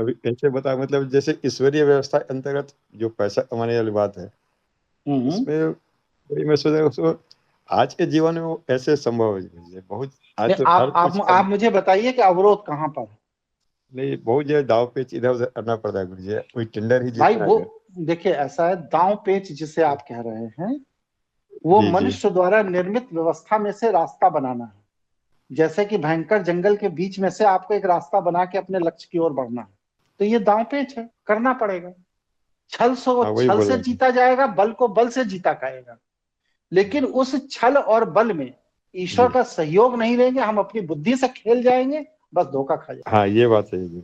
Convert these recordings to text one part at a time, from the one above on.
अभी ऐसे बता मतलब जैसे ईश्वरीय व्यवस्था के अंतर्गत जो पैसा कमाने वाली बात है, हम्म। उसमें वही मैं सोच रहा हूँ उसको आज के जीवन में वो कैसे संभव है? बहुत आज नहीं, तो हर कुछ आप मुझे बताइए कि अवरोध कहाँ पर है। नहीं, बहुत जो दाव पेच इधर उधर करना पड़ता है गुरु जी, कोई टेंडर ही भाई जीतना वो है। देखिए, ऐसा है, दांव पेच जिसे आप कह रहे हैं, वो जी जी। मनुष्य द्वारा निर्मित व्यवस्था में से रास्ता बनाना है। जैसे कि भयंकर जंगल के बीच में से आपको एक रास्ता बना के अपने लक्ष्य की ओर बढ़ना है, तो ये दांव पेच है, करना पड़ेगा। छल हाँ से वही छल बोल से रहा हूँ। जीता जाएगा, बल को बल से जीता जाएगा। लेकिन उस छल और बल में ईश्वर जी का सहयोग नहीं लेंगे, हम अपनी बुद्धि से खेल जाएंगे, बस धोखा खा जाएंगे। हाँ ये बात सही है गुरु।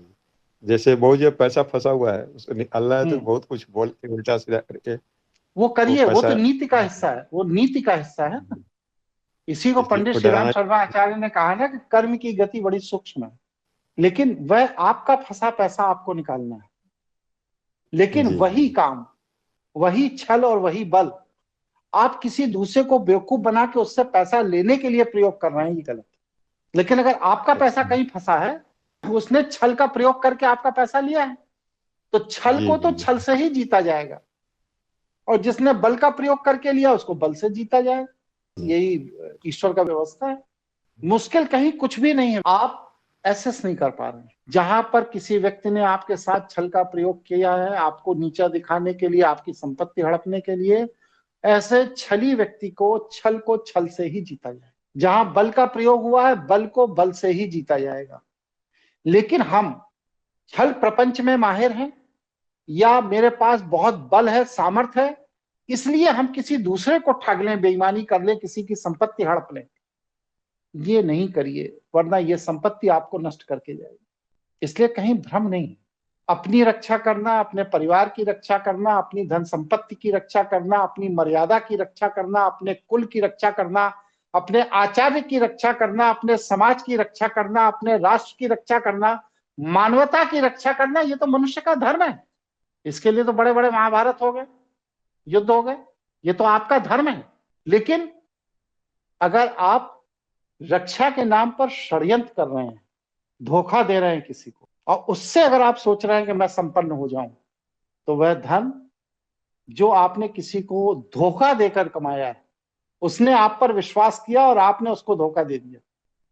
जैसे बहुत जो पैसा फंसा हुआ है उसको निकालना है तो हम्म। बहुत कुछ बोल के उल्टा सीधा करके वो वो करिए, वो तो पैसा नीति का हिस्सा है, वो नीति का हिस्सा है ना। इसी को पंडित को श्री राम डराना। शर्मा आचार्य ने कहा ना कि कर्म की गति बड़ी सूक्ष्म है, लेकिन वह आपका फंसा पैसा आपको निकालना है। लेकिन जी वही जी काम, वही छल और वही बल आप किसी दूसरे को बेवकूफ बना के उससे पैसा लेने के लिए प्रयोग कर रहे हैं, ये गलत है। लेकिन अगर आपका पैसा अच्छा। कहीं फंसा है, उसने छल का प्रयोग करके आपका पैसा लिया है, तो छल जी को तो जी छल से ही जीता जाएगा, और जिसने बल का प्रयोग करके लिया उसको बल से जीता जाएगा। जी। यही ईश्वर का व्यवस्था है। मुश्किल कहीं कुछ भी नहीं है। आप एसेस नहीं कर पा रहे हैं। जहां पर किसी व्यक्ति ने आपके साथ छल का प्रयोग किया है, आपको नीचा दिखाने के लिए, आपकी संपत्ति हड़पने के लिए, ऐसे छली व्यक्ति को छल से ही जीता जाए। जहां बल का प्रयोग हुआ है, बल को बल से ही जीता जाएगा। लेकिन हम छल प्रपंच में माहिर हैं, या मेरे पास बहुत बल है, सामर्थ्य है, इसलिए हम किसी दूसरे को ठग लें, बेईमानी कर लें, किसी की संपत्ति हड़प लें। ये नहीं करिए, वरना ये संपत्ति आपको नष्ट करके जाएगी। इसलिए कहीं भ्रम नहीं। अपनी रक्षा करना, अपने परिवार की रक्षा करना, अपनी धन संपत्ति की रक्षा करना, अपनी मर्यादा की रक्षा करना, अपने कुल की रक्षा करना, अपने आचार्य की रक्षा करना, अपने समाज की रक्षा करना, अपने राष्ट्र की रक्षा करना, मानवता की रक्षा करना, ये तो मनुष्य का धर्म है। इसके लिए तो बड़े बड़े महाभारत हो गए, युद्ध हो गए, ये तो आपका धर्म है। लेकिन अगर आप रक्षा के नाम पर षड्यंत्र कर रहे हैं, धोखा दे रहे हैं किसी को, और उससे अगर आप सोच रहे हैं कि मैं संपन्न हो जाऊं, तो वह धन जो आपने किसी को धोखा देकर कमाया है, उसने आप पर विश्वास किया और आपने उसको धोखा दे दिया,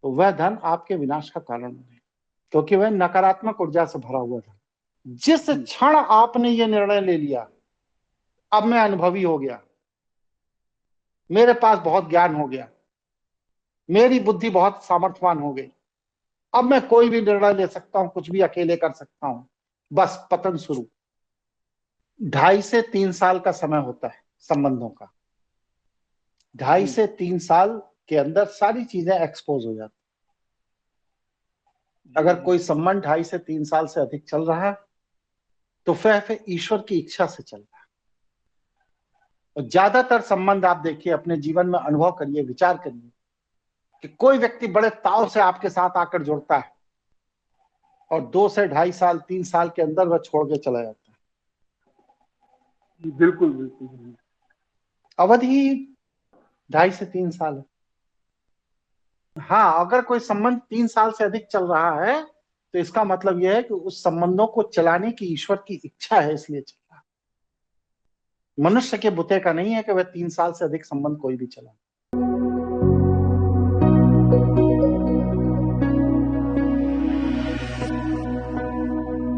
तो वह धन आपके विनाश का कारण बने, क्योंकि वह नकारात्मक ऊर्जा से भरा हुआ था। जिस क्षण आपने ये निर्णय ले लिया, अब मैं अनुभवी हो गया, मेरे पास बहुत ज्ञान हो गया, मेरी बुद्धि बहुत सामर्थ्यवान हो गई, अब मैं कोई भी निर्णय ले सकता हूं, कुछ भी अकेले कर सकता हूं, बस पतन शुरू। 2.5 से 3 साल का समय होता है संबंधों का। 2.5 से 3 साल के अंदर सारी चीजें एक्सपोज हो जाती। अगर कोई संबंध 2.5 से 3 साल से अधिक चल रहा है, तो फिर ईश्वर की इच्छा से चल रहा है। और ज्यादातर संबंध आप देखिए, अपने जीवन में अनुभव करिए, विचार करिए, कि कोई व्यक्ति बड़े ताव से आपके साथ आकर जुड़ता है, और 2 से 2.5 साल 3 साल के अंदर वह छोड़ के चला जाता है। बिल्कुल बिल्कुल। अवधि 2.5 से 3 साल है। हाँ, अगर कोई संबंध 3 साल से अधिक चल रहा है, तो इसका मतलब यह है कि उस संबंधों को चलाने की ईश्वर की इच्छा है, इसलिए चल रहा है। मनुष्य के बुते का नहीं है कि वह 3 साल से अधिक संबंध कोई भी चला।